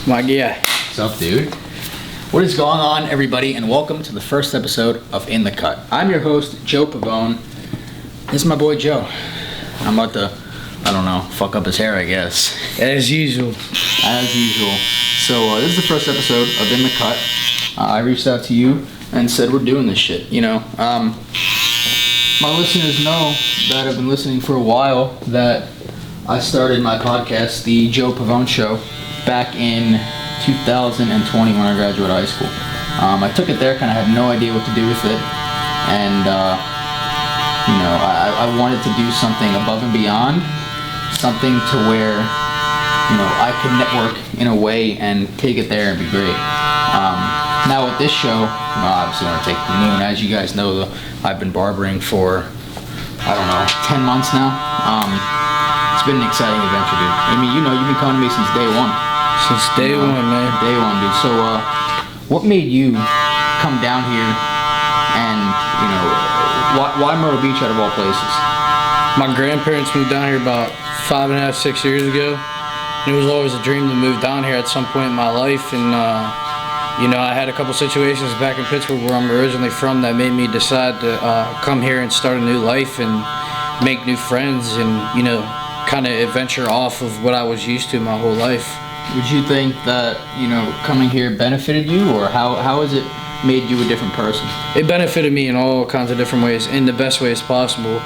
My guy. What's up, dude? What is going on, everybody, and welcome to the first episode of In the Cut. I'm your host, Joe Pavone. This is my boy, Joe. I'm about to, fuck up his hair, I guess. As usual. As usual. So, this is the first episode of In the Cut. I reached out to you and said we're doing this shit, my listeners know that I've been listening for a while that I started my podcast, The Joe Pavone Show, back in 2020 when I graduated high school. I took it there, kind of had no idea what to do with it, and I wanted to do something above and beyond, something to where I could network in a way and take it there and be great. Now with this show, obviously I want to take the moon. As you guys know, I've been barbering for 10 months now. It's been an exciting adventure, dude. I mean, you've been coming to me since day one. Since day one, man. Day one, dude. So, what made you come down here and, why Myrtle Beach out of all places? My grandparents moved down here about 5.5, 6 years ago. And it was always a dream to move down here at some point in my life. And, I had a couple situations back in Pittsburgh where I'm originally from that made me decide to come here and start a new life and make new friends and, kind of adventure off of what I was used to my whole life. Would you think that, coming here benefited you, or how has it made you a different person? It benefited me in all kinds of different ways, in the best ways possible.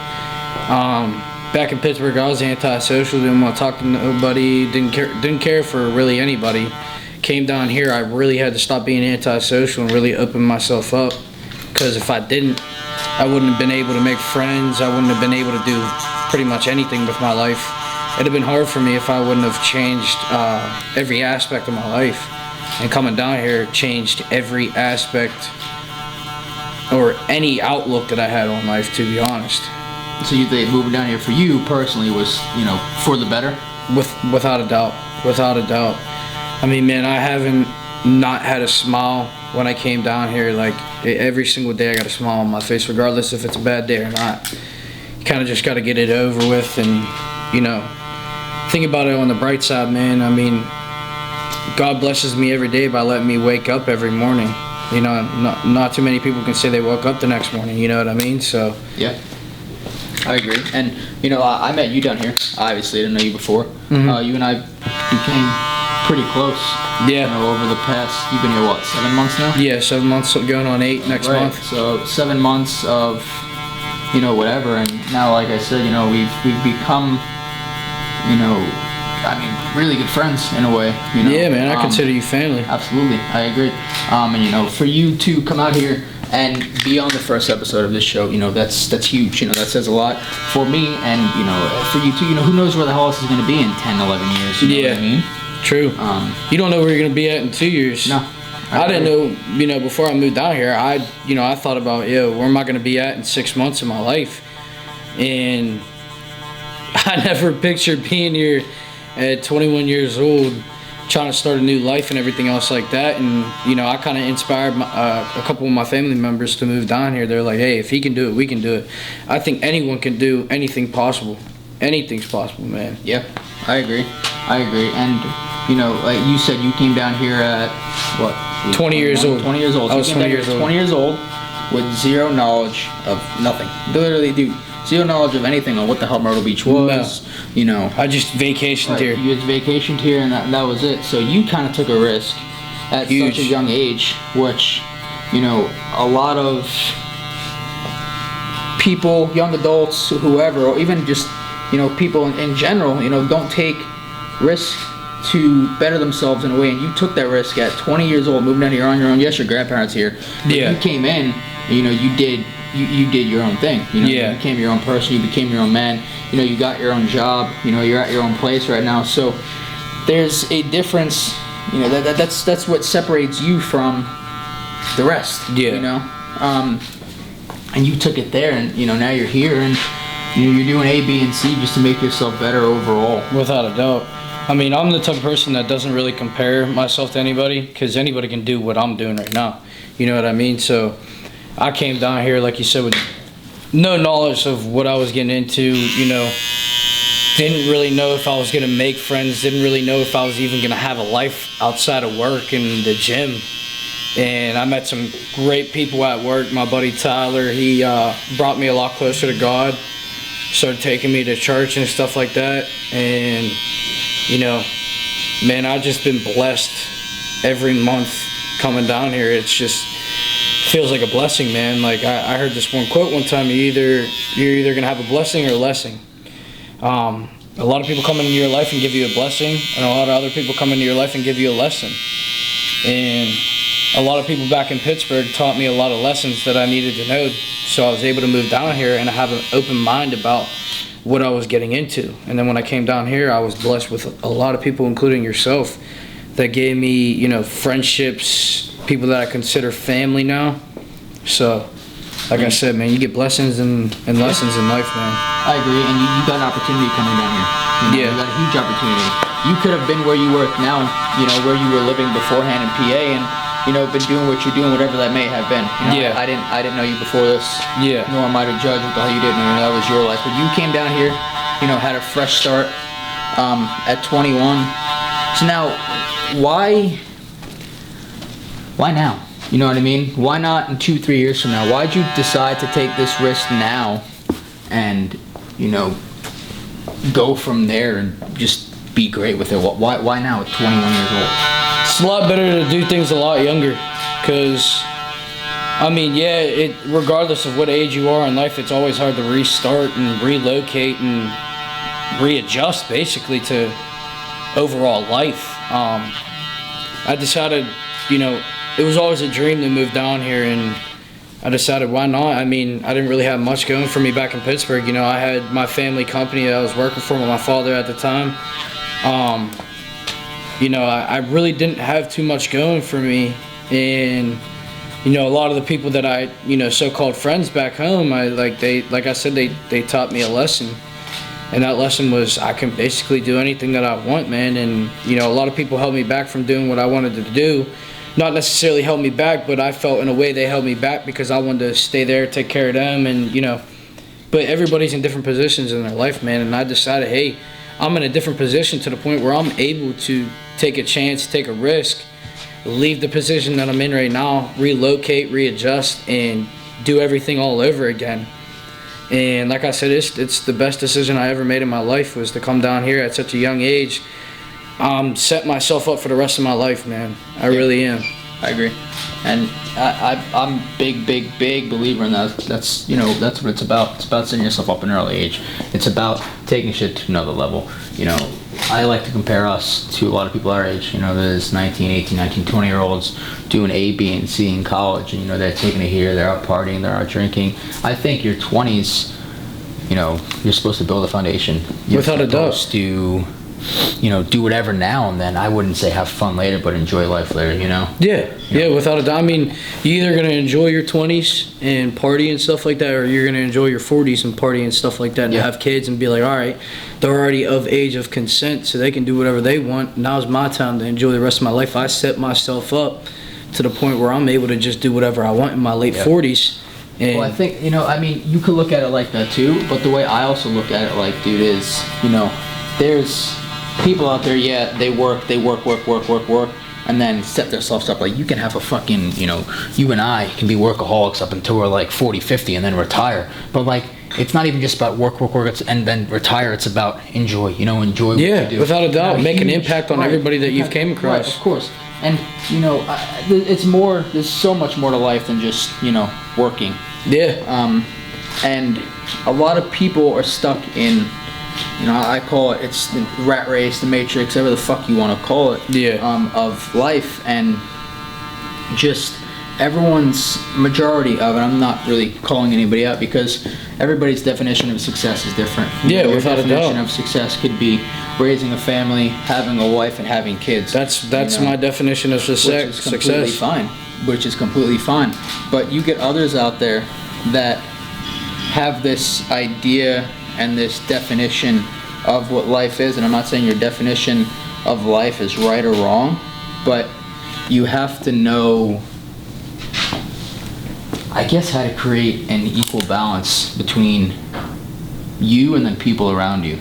Back in Pittsburgh, I was antisocial, didn't want to talk to nobody, didn't care for really anybody. Came down here, I really had to stop being antisocial and really open myself up, because if I didn't, I wouldn't have been able to make friends, I wouldn't have been able to do pretty much anything with my life. It'd have been hard for me if I wouldn't have changed every aspect of my life. And coming down here changed every aspect or any outlook that I had on life, to be honest. So you think moving down here for you personally was, for the better? Without a doubt. Without a doubt. I mean, man, I haven't not had a smile when I came down here. Like, every single day I got a smile on my face, regardless if it's a bad day or not. You kind of just got to get it over with and, think about it on the bright side, man. I mean, God blesses me every day by letting me wake up every morning. Not too many people can say they woke up the next morning, you know what I mean? So yeah, I agree. And, I met you down here. Obviously, I didn't know you before. Mm-hmm. You and I became pretty close. Yeah. Over the past, you've been here, 7 months now? Yeah, 7 months, going on 8 next month. So 7 months of, whatever. And now, like I said, we've become, really good friends in a way. Yeah, man, I consider you family. Absolutely, I agree. And for you to come out here and be on the first episode of this show, that's huge. That says a lot for me, and for you too. Who knows where the hell this is going to be in 10, 11 years? You know what I mean? True. You don't know where you're going to be at in 2 years. No. I didn't know, before I moved down here, I thought about, where am I going to be at in 6 months of my life? And I never pictured being here at 21 years old, trying to start a new life and everything else like that. And, I kind of inspired a couple of my family members to move down here. They're like, hey, if he can do it, we can do it. I think anyone can do anything possible. Anything's possible, man. Yeah, I agree. And, like you said, you came down here at, 20 years old. 20 years old. I was 20 years old. 20 years old with zero knowledge of nothing. Literally, dude, zero knowledge of anything on what the hell Myrtle Beach was. No. I just vacationed here. You just vacationed here, and that was it. So you kind of took a risk at such a young age, which, a lot of people, young adults, whoever, or even just, people in general, don't take risks to better themselves in a way, and you took that risk at 20 years old, moving down here on your own. Yes, your grandparents here. But you came in, you did your own thing. You became your own person. You became your own man. You got your own job. You're at your own place right now. So there's a difference. That's what separates you from the rest. Yeah. And you took it there, and now you're here, and you're doing A, B, and C just to make yourself better overall. Without a doubt. I mean, I'm the type of person that doesn't really compare myself to anybody, because anybody can do what I'm doing right now. You know what I mean? So I came down here, like you said, with no knowledge of what I was getting into, didn't really know if I was going to make friends, didn't really know if I was even going to have a life outside of work and the gym. And I met some great people at work. My buddy Tyler, he brought me a lot closer to God, started taking me to church and stuff like that. And, you know, man, I've just been blessed every month coming down here. It's just feels like a blessing, man. Like I heard this one quote one time: you're either gonna have a blessing or a blessing. A lot of people come into your life and give you a blessing, and a lot of other people come into your life and give you a lesson. And a lot of people back in Pittsburgh taught me a lot of lessons that I needed to know, so I was able to move down here and have an open mind about what I was getting into. And then when I came down here, I was blessed with a lot of people, including yourself, that gave me, you know, friendships, people that I consider family now. So, like I said, man, you get blessings and lessons in life, man. I agree, and you got an opportunity coming down here. You got a huge opportunity. You could have been where you work now, you know, where you were living beforehand in PA, and, you know, been doing what you're doing, whatever that may have been. You know, I didn't know you before this. Nor am I to judge what the hell you did. You know, that was your life. But you came down here, you know, had a fresh start at 21. So now, why now? You know what I mean? Why not in 2-3 years from now? Why'd you decide to take this risk now and, you know, go from there and just be great with it? Why now at 21 years old? It's a lot better to do things a lot younger, because, I mean, yeah, regardless of what age you are in life, it's always hard to restart and relocate and readjust, basically, to overall life. I decided, you know, it was always a dream to move down here, and I decided, why not? I mean, I didn't really have much going for me back in Pittsburgh. You know, I had my family company that I was working for with my father at the time. You know, I really didn't have too much going for me, and, you know, a lot of the people that I, you know, so-called friends back home, like I said, they taught me a lesson. And that lesson was, I can basically do anything that I want, man. And, you know, a lot of people held me back from doing what I wanted to do. Not necessarily held me back, but I felt in a way they held me back because I wanted to stay there, take care of them, and, you know. But everybody's in different positions in their life, man. And I decided, hey, I'm in a different position to the point where I'm able to take a chance, take a risk, leave the position that I'm in right now, relocate, readjust, and do everything all over again. And like I said, it's the best decision I ever made in my life, was to come down here at such a young age. Set myself up for the rest of my life, man. I really am. I agree. And I'm big believer in that. That's, you know, that's what it's about. It's about setting yourself up in an early age. It's about taking shit to another level. You know, I like to compare us to a lot of people our age. You know, there's 19, 18, 19, 20-year-olds doing A, B, and C in college. And, you know, they're taking it here, they're out partying, they're out drinking. I think your 20s, you know, you're supposed to build a foundation. Without a doubt. To, you know, do whatever now and then. I wouldn't say have fun later, but enjoy life later, you know? Yeah, without a doubt. I mean, you're either going to enjoy your 20s and party and stuff like that, or you're going to enjoy your 40s and party and stuff like that, and have kids and be like, all right, they're already of age of consent, so they can do whatever they want. Now's my time to enjoy the rest of my life. I set myself up to the point where I'm able to just do whatever I want in my late 40s. And well, I think, you know, I mean, you could look at it like that too, but the way I also look at it, like, dude, is, you know, there's people out there, they work, and then set themselves up. Like, you can have a fucking, you know, you and I can be workaholics up until we're like 40, 50 and then retire. But, like, it's not even just about work, and then retire. It's about enjoy, you know, enjoy what you do. Without a doubt. Make an impact on everybody that you've came across. Right, of course. And, you know, it's more, there's so much more to life than just, you know, working. Yeah. And a lot of people are stuck in, you know, I call it, it's the rat race, the matrix, whatever the fuck you want to call it, of life, and just everyone's majority of it. I'm not really calling anybody out because everybody's definition of success is different. Yeah, without a doubt. Your definition of success could be raising a family, having a wife, and having kids. That's you know, my definition of success. Which is completely fine. But you get others out there that have this idea and this definition of what life is, and I'm not saying your definition of life is right or wrong, but you have to know, I guess, how to create an equal balance between you and then people around you.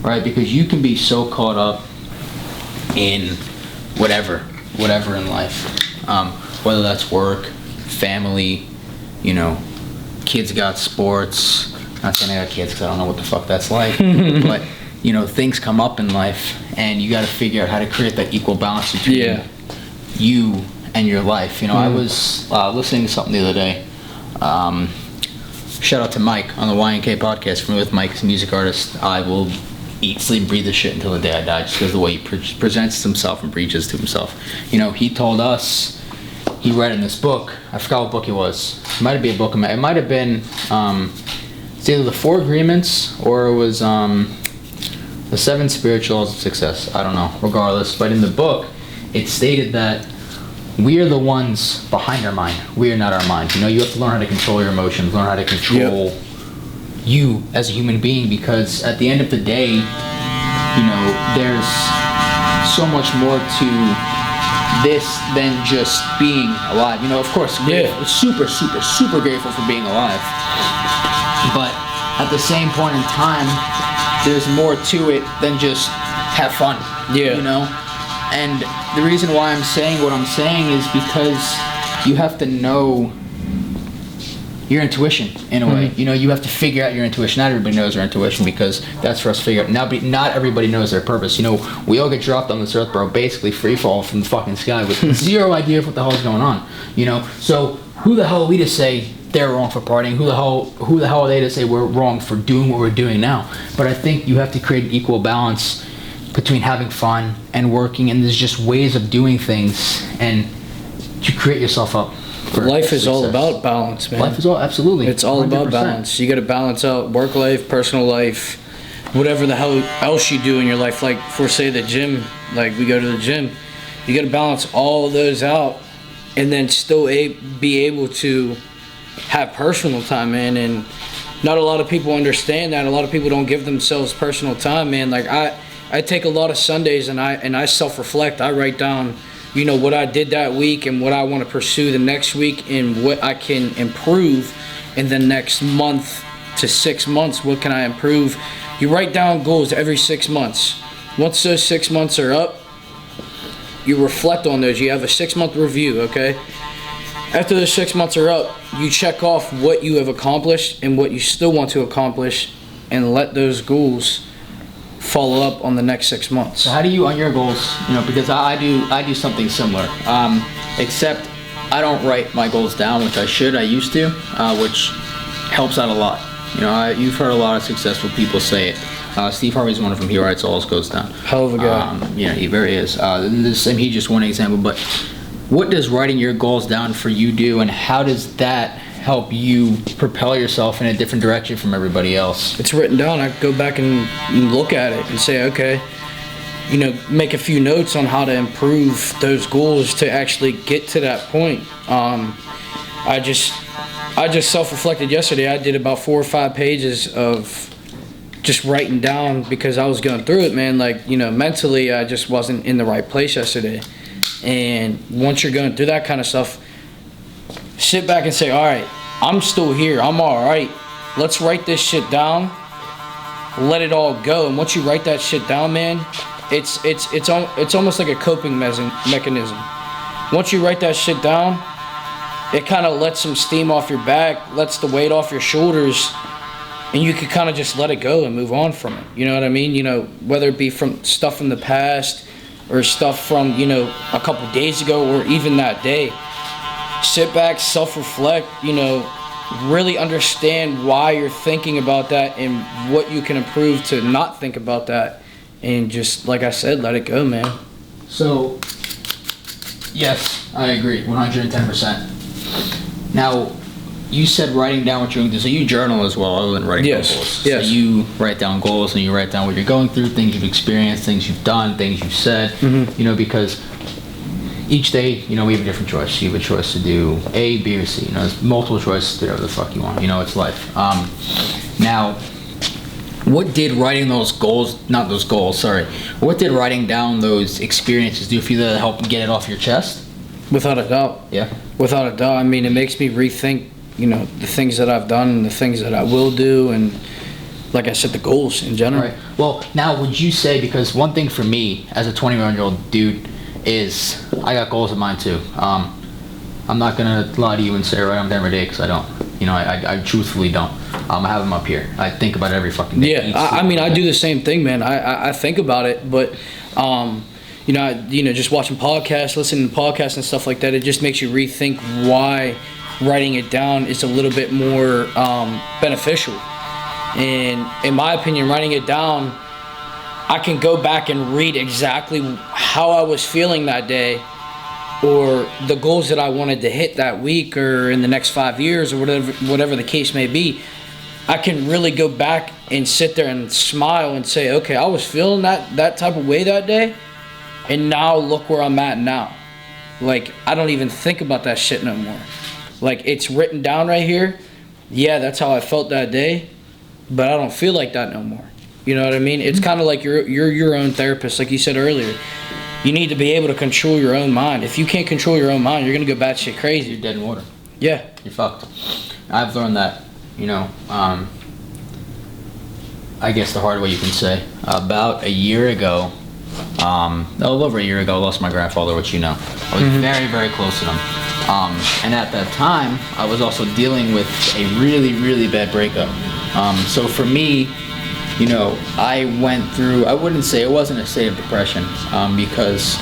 right? Because you can be so caught up in whatever in life, whether that's work, family, you know, kids got sports. Not saying I got kids because I don't know what the fuck that's like, but you know, things come up in life, and you got to figure out how to create that equal balance between you and your life. You know, I was listening to something the other day. Shout out to Mike on the YNK podcast. From with Mike, he's a music artist. I will eat, sleep, breathe this shit until the day I die, just because of the way he presents himself and preaches to himself. You know, he told us, he read in this book, I forgot what book it was. It might be a book. It might have been, it's either the 4 Agreements or it was the 7 Spiritual Laws of Success. I don't know, regardless. But in the book, it stated that we are the ones behind our mind. We are not our mind. You know, you have to learn how to control your emotions, learn how to control you as a human being, because at the end of the day, you know, there's so much more to this than just being alive. You know, of course, super, super, super grateful for being alive. But at the same point in time, there's more to it than just have fun. You know? And the reason why I'm saying what I'm saying is because you have to know your intuition in a way. You know, you have to figure out your intuition. Not everybody knows their intuition, because that's for us to figure out. Not everybody knows their purpose. You know, we all get dropped on this earth, bro, basically free fall from the fucking sky with zero idea of what the hell's going on. You know, so who the hell are we to say they're wrong for partying? Who the hell are they to say we're wrong for doing what we're doing now? But I think you have to create an equal balance between having fun and working, and there's just ways of doing things, and you create yourself up. Life is all about balance, man. Life is all, absolutely. It's all 100%. About balance. You got to balance out work life, personal life, whatever the hell else you do in your life. Like, for say the gym, like we go to the gym, you got to balance all of those out, and then still be able to have personal time, man. And not a lot of people understand that. A lot of people don't give themselves personal time, man. Like I take a lot of Sundays and I self-reflect. I write down, you know, what I did that week and what I want to pursue the next week, and what I can improve in the next month to 6 months. What can I improve? You write down goals every 6 months. Once those 6 months are up, you reflect on those. You have a 6-month review, okay? After those 6 months are up, you check off what you have accomplished and what you still want to accomplish, and let those goals follow up on the next 6 months. So how do you, on your goals, you know, because I do something similar, except I don't write my goals down, which I used to, which helps out a lot. You know, you've heard a lot of successful people say it. Steve Harvey's one of them. He writes all his goals down. Hell of a guy. Yeah, he very is. He's just one example, but what does writing your goals down for you do, and how does that help you propel yourself in a different direction from everybody else? It's written down. I go back and look at it and say, okay, you know, make a few notes on how to improve those goals to actually get to that point. I just self-reflected yesterday. I did about 4 or 5 pages of just writing down, because I was going through it, man. Like, you know, mentally I just wasn't in the right place yesterday. And once you're going through that kind of stuff, sit back and say, all right, I'm still here. I'm all right. Let's write this shit down. Let it all go. And once you write that shit down, man, it's almost like a coping mechanism. Once you write that shit down, it kind of lets some steam off your back, lets the weight off your shoulders, and you can kind of just let it go and move on from it. You know what I mean? You know, whether it be from stuff from the past or stuff from, you know, a couple days ago or even that day. Sit back, self-reflect, you know, really understand why you're thinking about that and what you can improve to not think about that. And just, like I said, let it go, man. So, yes, I agree, 110%. Now, you said writing down what you're going to do. So you journal as well, other than writing goals. Yes. So you write down goals, and you write down what you're going through, things you've experienced, things you've done, things you've said. You know, because each day, you know, we have a different choice. You have a choice to do A, B, or C. You know, there's multiple choices to do whatever the fuck you want. You know, it's life. Now, what did writing those goals, what did writing down those experiences do for you to help get it off your chest? Without a doubt. Yeah. Without a doubt. I mean, it makes me rethink, you know, the things that I've done and the things that I will do, and like I said, the goals in general. Right. Well, now would you say, because one thing for me as a 21-year-old dude is I got goals of mine too. I'm not gonna lie to you and say I'm there every day, because I don't. You know, I truthfully don't. I have them up here. I think about it every fucking day. Yeah, I mean, I do the same thing, man. I think about it, but just watching podcasts, listening to podcasts and stuff like that, it just makes you rethink why writing it down is a little bit more beneficial. And in my opinion, writing it down, I can go back and read exactly how I was feeling that day, or the goals that I wanted to hit that week or in the next 5 years, or whatever the case may be. I can really go back and sit there and smile and say, okay, I was feeling that type of way that day, and now look where I'm at now. Like, I don't even think about that shit no more. Like, it's written down right here. Yeah, that's how I felt that day, but I don't feel like that no more. You know what I mean? It's kind of like you're your own therapist, like you said earlier. You need to be able to control your own mind. If you can't control your own mind, you're going to go batshit crazy. You're dead in water. Yeah. You're fucked. I've learned that, I guess the hard way you can say. About a year ago, a little over a year ago, I lost my grandfather, which you know. I was very, very close to him. And at that time, I was also dealing with a really, really bad breakup. So for me, I went through, I wouldn't say it wasn't a state of depression, because,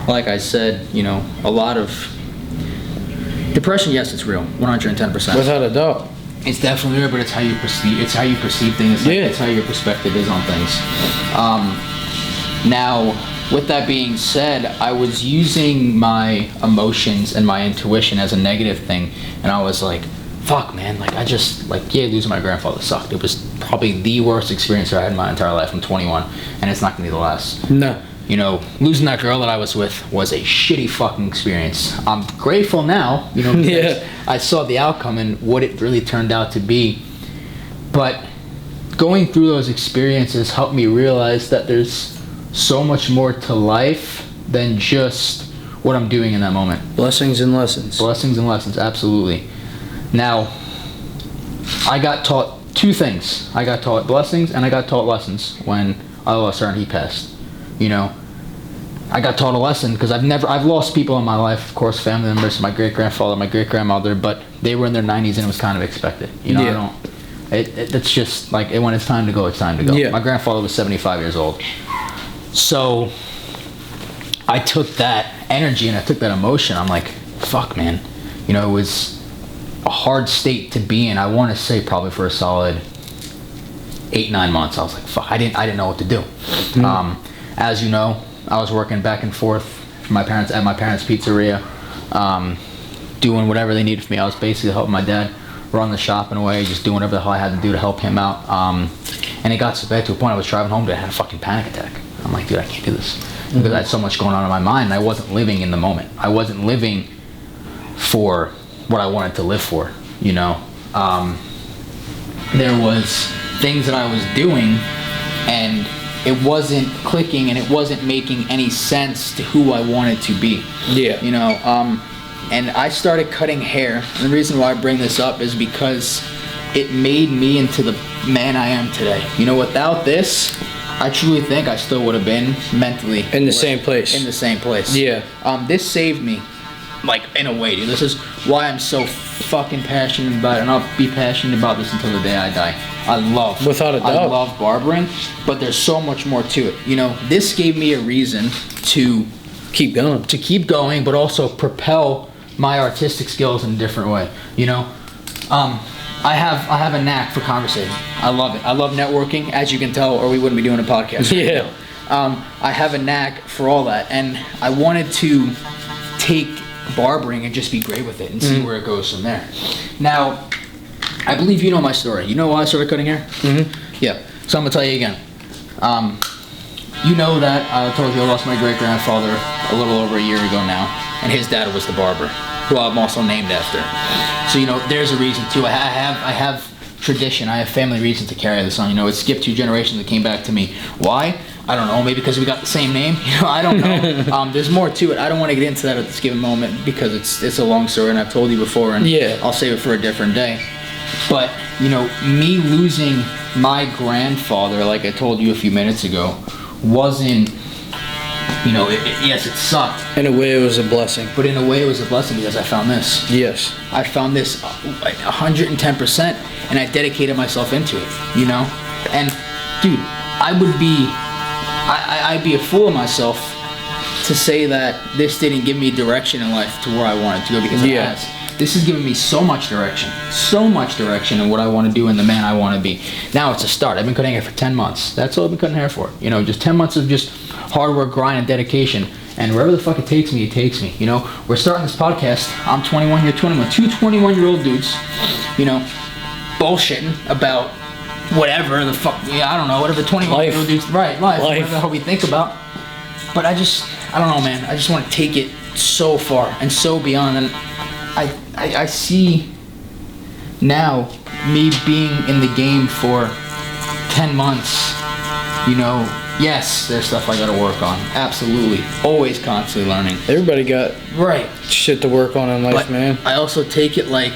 like I said, a lot of depression, yes, it's real, 110%. Without a doubt. It's definitely real, but it's how you perceive things. It's how your perspective is on things. Now, with that being said, I was using my emotions and my intuition as a negative thing, and I was like, fuck, man, losing my grandfather sucked. It was probably the worst experience I had in my entire life. I'm 21, and it's not gonna be the last. No. Losing that girl that I was with was a shitty fucking experience. I'm grateful now, because Yeah. I saw the outcome and what it really turned out to be. But going through those experiences helped me realize that there's so much more to life than just what I'm doing in that moment. Blessings and lessons. Blessings and lessons, absolutely. Now, I got taught two things. I got taught blessings and I got taught lessons when I lost her and he passed. I got taught a lesson because I've lost people in my life, of course, family members, my great-grandfather, my great-grandmother, but they were in their 90s and it was kind of expected. Yeah. It's just like, when it's time to go, it's time to go. Yeah. My grandfather was 75 years old. So I took that energy and I took that emotion. I'm like, fuck, man. It was a hard state to be in. I want to say probably for a solid 8-9 months. I was like, fuck, I didn't know what to do. As you know, I was working back and forth for my parents at my parents' pizzeria, doing whatever they needed from me. I was basically helping my dad run the shop in a way, just doing whatever the hell I had to do to help him out. And it got so bad to a point I was driving home, I had a fucking panic attack. I'm like, dude, I can't do this. Because I had so much going on in my mind, and I wasn't living in the moment. I wasn't living for what I wanted to live for, There was things that I was doing, and it wasn't clicking, and it wasn't making any sense to who I wanted to be. Yeah. And I started cutting hair. And the reason why I bring this up is because it made me into the man I am today. Without this, I truly think I still would have been mentally in the same place. In the same place. Yeah. This saved me, in a way, dude. This is why I'm so fucking passionate about it, and I'll be passionate about this until the day I die. Without a doubt. I love barbering, but there's so much more to it. This gave me a reason to keep going. To keep going, but also propel my artistic skills in a different way. I have a knack for conversating. I love it. I love networking, as you can tell, or we wouldn't be doing a podcast. Yeah. I have a knack for all that, and I wanted to take barbering and just be great with it and see where it goes from there. Now, I believe you know my story. You know why I started cutting hair? Yeah. So I'm gonna tell you again. You know that I told you I lost my great-grandfather a little over a year ago now, and his dad was the barber, who I'm also named after. So there's a reason too. I have tradition. I have family reason to carry this on. It skipped 2 generations. It came back to me. Why? I don't know. Maybe because we got the same name. I don't know. There's more to it. I don't want to get into that at this given moment because it's a long story, and I've told you before, and I'll save it for a different day. But, you know, me losing my grandfather, like I told you a few minutes ago, wasn't, you know, yes, it sucked. In a way, it was a blessing. But in a way, it was a blessing because I found this. Yes. I found this like 110%, and I dedicated myself into it, you know? And, dude, I'd be a fool of myself to say that this didn't give me direction in life to where I wanted to go, because it has. This has given me so much direction in what I want to do and the man I want to be. Now it's a start. I've been cutting hair for 10 months. That's all I've been cutting hair for. You know, just 10 months of just hard work, grind, and dedication. And wherever the fuck it takes me, it takes me. You know, we're starting this podcast. I'm 21, you're 21. Two 21-year-old dudes, you know, bullshitting about whatever the fuck, I don't know, whatever 21-year-old dudes, right, life, whatever the hell we think about. But I don't know, man. I just want to take it so far and so beyond. And I see now me being in the game for 10 months, you know, yes, there's stuff I gotta work on. Absolutely. Always constantly learning. Everybody got shit to work on in life, but man. I also take it like,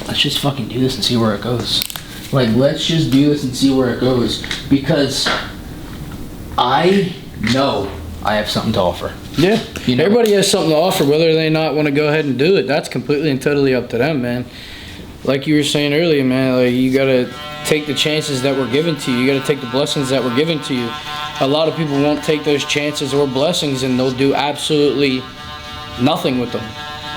let's just fucking do this and see where it goes. Like, let's just do this and see where it goes. Because I know I have something to offer. Yeah. You know? Everybody has something to offer, whether they not want to go ahead and do it. That's completely and totally up to them, man. Like you were saying earlier, man, like you gotta take the chances that were given to you. You gotta take the blessings that were given to you. A lot of people won't take those chances or blessings, and they'll do absolutely nothing with them.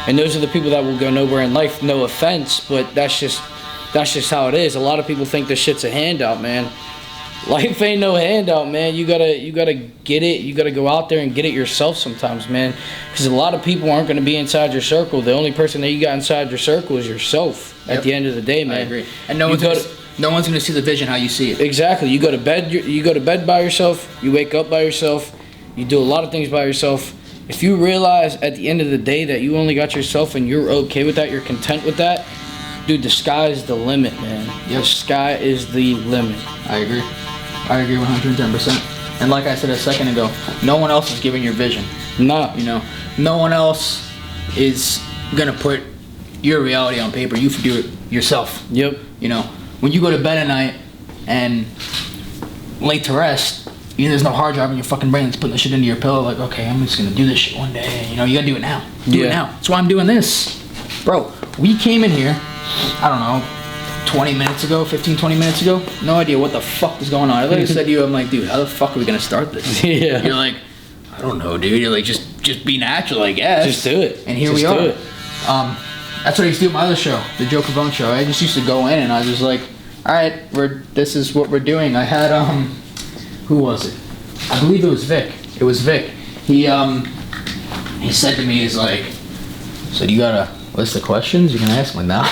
And those are the people that will go nowhere in life. No offense, but that's just how it is. A lot of people think this shit's a handout, man. Life ain't no handout, man. You gotta get it. You gotta go out there and get it yourself sometimes, man. Because a lot of people aren't gonna be inside your circle. The only person that you got inside your circle is yourself. At the end of the day, man. I agree. And no one's gonna see the vision how you see it. Exactly. You go to bed. You go to bed by yourself. You wake up by yourself. You do a lot of things by yourself. If you realize at the end of the day that you only got yourself and you're okay with that, you're content with that, dude, the sky is the limit, man. Yep. The sky is the limit. I agree 110%. And like I said a second ago, no one else is giving your vision. Nah. You know, no one else is gonna put your reality on paper. You do it yourself. Yep. You know, when you go to bed at night and late to rest, there's no hard drive in your fucking brain that's putting the shit into your pillow like, okay, I'm just gonna do this shit one day. You know, you gotta do it now. Do it now. That's why I'm doing this. Bro, we came in here, I don't know, 20 minutes ago, 20 minutes ago, no idea what the fuck was going on. I literally said to you, I'm like, dude, how the fuck are we gonna start this? Yeah. You're like, I don't know, dude. You're like, just be natural, I guess. Just do it. And here we are. That's what I used to do with my other show, the Joe Grimm show. I just used to go in and I was just like, all right, this is what we're doing. I had, who was it? I believe it was Vic. It was Vic. He said to me, he's like, so do you got a list of questions you can ask me now?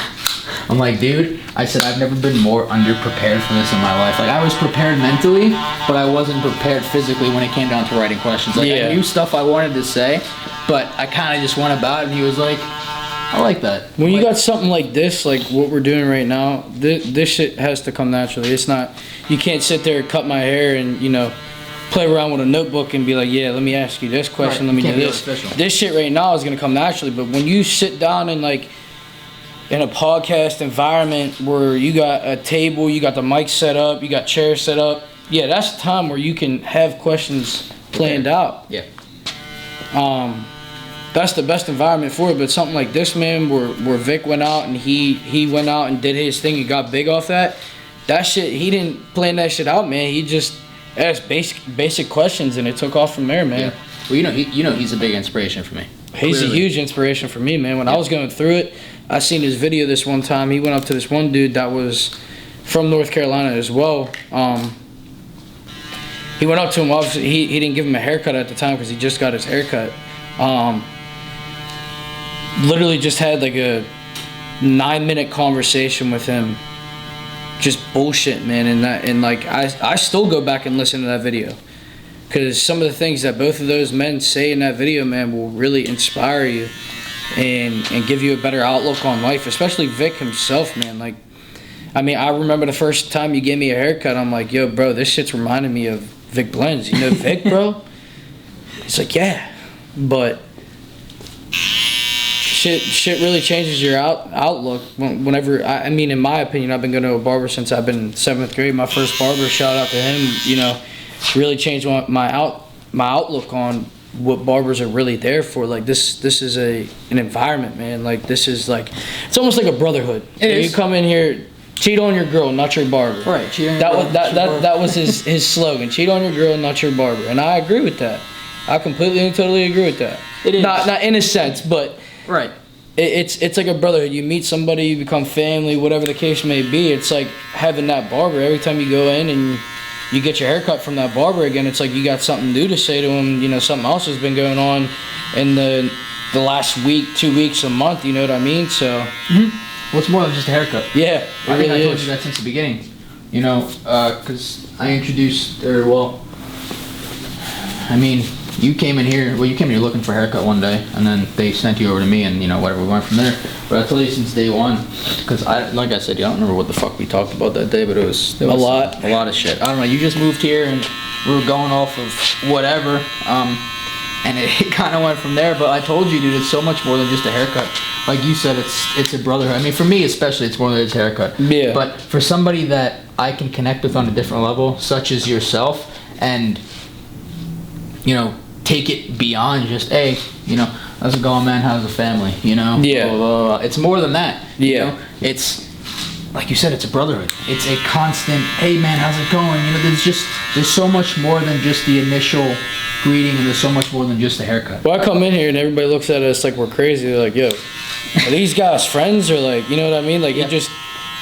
I'm like, dude, I said, I've never been more underprepared for this in my life. Like, I was prepared mentally, but I wasn't prepared physically when it came down to writing questions. Like, I knew stuff I wanted to say, but I kind of just went about it, and he was like, I like that. When you got something like this, like what we're doing right now, this shit has to come naturally. It's not, you can't sit there and cut my hair and, you know, play around with a notebook and be like, yeah, let me ask you this question, let me do this. This shit right now is going to come naturally, but when you sit down and like, in a podcast environment where you got a table, you got the mic set up, you got chairs set up, yeah, that's the time where you can have questions planned out. Yeah. That's the best environment for it. But something like this, man, where Vic went out and he went out and did his thing and got big off that shit, he didn't plan that shit out, man. He just asked basic questions and it took off from there, man. Yeah. Well, you know he's a big inspiration for me. He's a huge inspiration for me, man. When I was going through it, I seen his video this one time. He went up to this one dude that was from North Carolina as well. He went up to him. Obviously, he didn't give him a haircut at the time because he just got his haircut. Literally just had like a 9-minute conversation with him. Just bullshit, man. And I still go back and listen to that video. Because some of the things that both of those men say in that video, man, will really inspire you and give you a better outlook on life, especially Vic himself, man. Like, I mean, I remember the first time you gave me a haircut, I'm like, yo, bro, this shit's reminding me of Vic Blends. You know Vic, bro? He's like, yeah. But shit really changes your outlook whenever. I mean, in my opinion, I've been going to a barber since I've been 7th grade. My first barber, shout out to him. You know, really changed my outlook on what barbers are really there for. Like this is an environment, man. Like this is like, it's almost like a brotherhood. You come in here, cheat on your girl, not your barber. Right. Cheat on your girl, that was his slogan. Cheat on your girl, not your barber. And I agree with that. I completely and totally agree with that. It is not in a sense, but right. It's like a brotherhood. You meet somebody, you become family, whatever the case may be. It's like having that barber. Every time you go in and you get your haircut from that barber again, it's like you got something new to say to him. You know, something else has been going on in the last week, 2 weeks, a month. You know what I mean? So. Mm-hmm. What's more than just a haircut? Yeah, I think I told you that since the beginning. You know, because I introduced, I mean, you came in here looking for a haircut one day, and then they sent you over to me, and you know, whatever, we went from there. But I told you since day one, because like I said, I don't remember what the fuck we talked about that day, but it was a lot of shit. I don't know. You just moved here, and we were going off of whatever, and it kind of went from there. But I told you, dude, it's so much more than just a haircut. Like you said, it's a brotherhood. I mean, for me especially, it's more than just a haircut. Yeah. But for somebody that I can connect with on a different level, such as yourself, and you know, take it beyond just, hey, you know, how's it going, man? How's the family? You know? Yeah. Blah, blah, blah. It's more than that. Yeah. You know? It's, like you said, it's a brotherhood. It's a constant, hey, man, how's it going? You know, there's so much more than just the initial greeting, and there's so much more than just a haircut. Well, I come in here and everybody looks at us like we're crazy. They're like, yo, are these guys friends? Or like, you know what I mean? Like, you just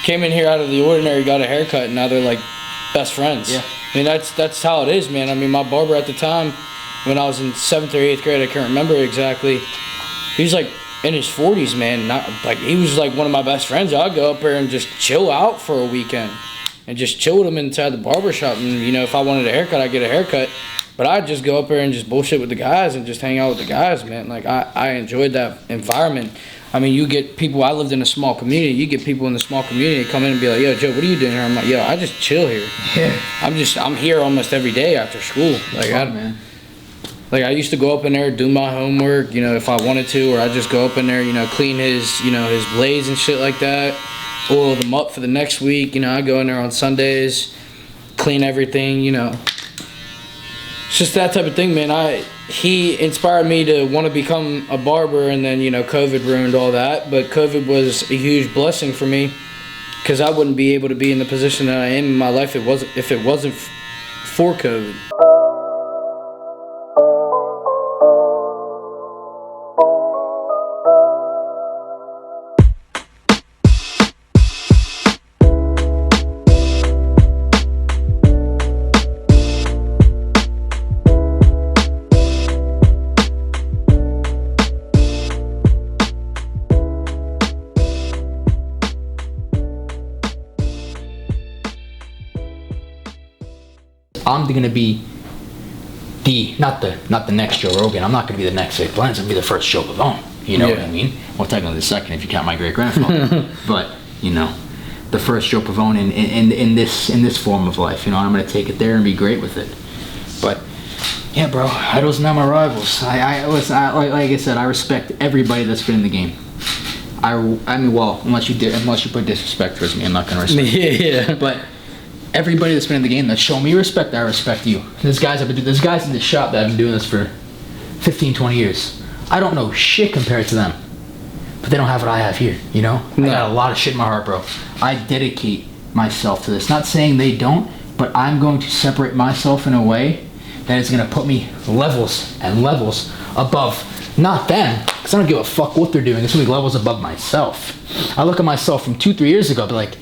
came in here out of the ordinary, got a haircut, and now they're like best friends. Yeah. I mean, that's how it is, man. I mean, my barber at the time, when I was in 7th or 8th grade, I can't remember exactly, he was like in his 40s, man. Not like, he was like one of my best friends. I'd go up there and just chill out for a weekend and just chill with him inside the barber shop. And you know, if I wanted a haircut, I'd get a haircut. But I'd just go up there and just bullshit with the guys and just hang out with the guys, man. Like, I enjoyed that environment. I mean, you get people, I lived in a small community, you get people in the small community come in and be like, yo, Joe, what are you doing here? I'm like, yo, I just chill here. Yeah. I'm here almost every day after school. Like, man. Like, I used to go up in there, do my homework, you know, if I wanted to, or I'd just go up in there, you know, clean his, you know, his blades and shit like that, oil them up for the next week. You know, I go in there on Sundays, clean everything, you know. It's just that type of thing, man. He inspired me to want to become a barber, and then, you know, COVID ruined all that. But COVID was a huge blessing for me, because I wouldn't be able to be in the position that I am in my life if it wasn't for COVID. I'm gonna be not the next Joe Rogan. I'm not gonna be the next Vic Blends. I'm gonna be the first Joe Pavone. You know what I mean? Well, technically the second if you count my great grandfather. But you know, the first Joe Pavone in this form of life. You know, I'm gonna take it there and be great with it. But yeah, bro, idols now my rivals. Like I said, I respect everybody that's been in the game. I mean, well, unless you put disrespect towards me, I'm not gonna respect you. Yeah. But everybody that's been in the game that's shown me respect, I respect you. There's guys in this shop that have been doing this for 15, 20 years. I don't know shit compared to them, but they don't have what I have here, you know? No. I got a lot of shit in my heart, bro. I dedicate myself to this. Not saying they don't, but I'm going to separate myself in a way that is going to put me levels and levels above, not them, because I don't give a fuck what they're doing. It's going to be levels above myself. I look at myself from 2-3 years ago, be like,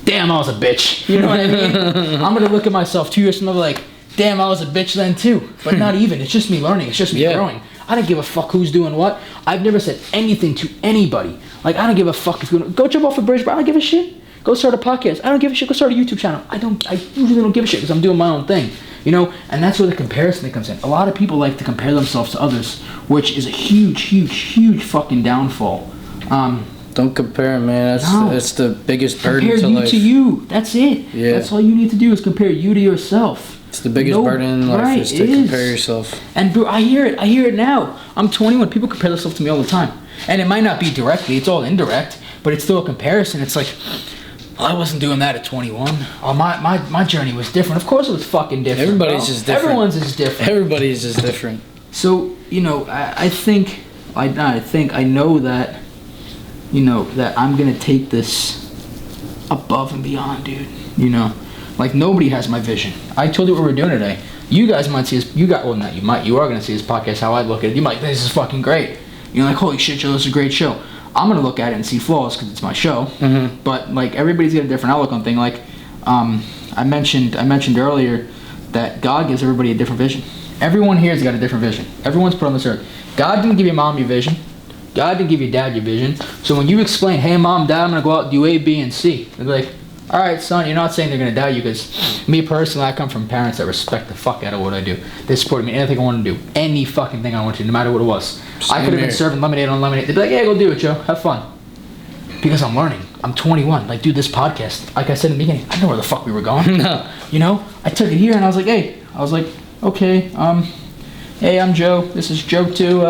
damn, I was a bitch. You know what I mean? I'm going to look at myself 2 years from now and be like, damn, I was a bitch then too. But not even. It's just me learning. It's just me growing. I don't give a fuck who's doing what. I've never said anything to anybody. Like, I don't give a fuck if you want to go jump off a bridge, bro. I don't give a shit. Go start a podcast. I don't give a shit. Go start a YouTube channel. I usually don't give a shit because I'm doing my own thing. You know? And that's where the comparison thing comes in. A lot of people like to compare themselves to others, which is a huge, huge, huge fucking downfall. Don't compare, man. That's the biggest burden to life. Compare you to you. That's it. Yeah. That's all you need to do is compare you to yourself. It's the biggest burden in life is to compare yourself. And bro, I hear it now. I'm 21. People compare themselves to me all the time. And it might not be directly, it's all indirect, but it's still a comparison. It's like, I wasn't doing that at 21. Oh, my journey was different. Of course it was fucking different. Everybody's just different. Everyone's is different. Everybody's just different. So, you know, I know that, you know, that I'm going to take this above and beyond, dude. You know, like nobody has my vision. I told you what we're doing today. You guys might see this, you are going to see this podcast how I look at it. You might, this is fucking great. You're like, holy shit, Joe, this is a great show. I'm going to look at it and see flaws because it's my show. Mm-hmm. But, like, everybody's got a different outlook on things. Like, I mentioned earlier that God gives everybody a different vision. Everyone here has got a different vision. Everyone's put on this earth. God didn't give your mom your vision. God didn't give your dad your vision. So when you explain, hey, mom, dad, I'm going to go out and do A, B, and C, they'll be like, all right, son, you're not saying they're going to doubt you, because me personally, I come from parents that respect the fuck out of what I do. They support me in anything I want to do. Any fucking thing I want to, no matter what it was. I could have been serving lemonade on lemonade. They'd be like, yeah, go do it, Joe. Have fun. Because I'm learning. I'm 21. Like, dude, this podcast, like I said in the beginning, I know where the fuck we were going. No. You know? I took it here and I was like, hey. I was like, okay, hey, I'm Joe. This is Joe too.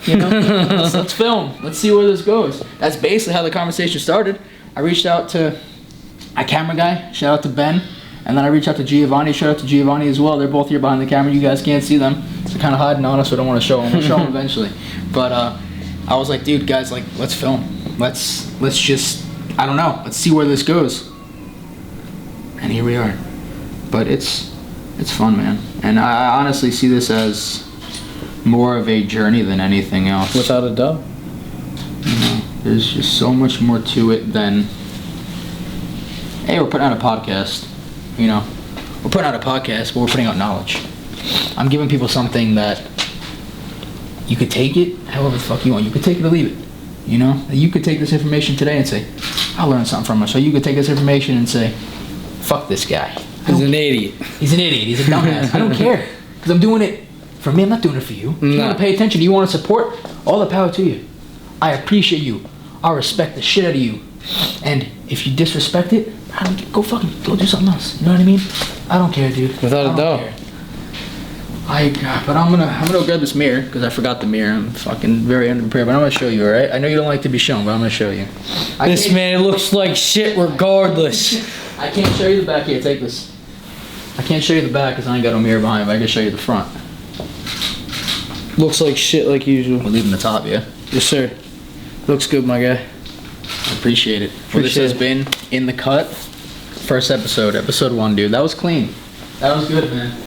You know, let's film. Let's see where this goes. That's basically how the conversation started. I reached out to a camera guy. Shout out to Ben. And then I reached out to Giovanni. Shout out to Giovanni as well. They're both here behind the camera. You guys can't see them. They're kind of hiding on us, so I don't want to show them. We'll show them eventually. But I was like, dude, guys, like, let's film. Let's just, I don't know. Let's see where this goes. And here we are. But it's fun, man. And I honestly see this as more of a journey than anything else. Without a doubt. You know, there's just so much more to it than, hey, we're putting out a podcast. You know, we're putting out a podcast, but we're putting out knowledge. I'm giving people something that you could take it however the fuck you want. You could take it or leave it. You know, you could take this information today and say, I learned something from it. So you could take this information and say, fuck this guy. He's an idiot. He's an idiot. He's a dumbass. I don't care. Because I'm doing it for me. I'm not doing it for you. If you want to pay attention, you want to support, all the power to you. I appreciate you. I respect the shit out of you. And if you disrespect it, go do something else. You know what I mean? I don't care, dude. Without a doubt. But I'm gonna go grab this mirror because I forgot the mirror. I'm fucking very underprepared, but I'm gonna show you, alright? I know you don't like to be shown, but I'm gonna show you. This man looks like shit regardless. I can't show you the back. Here, take this. I can't show you the back because I ain't got no mirror behind, but I can show you the front. Looks like shit like usual. We're leaving the top, yeah? Yes, sir. Looks good, my guy. I appreciate it. Well, this has been In the Cut. First episode 1, dude. That was clean. That was good, man.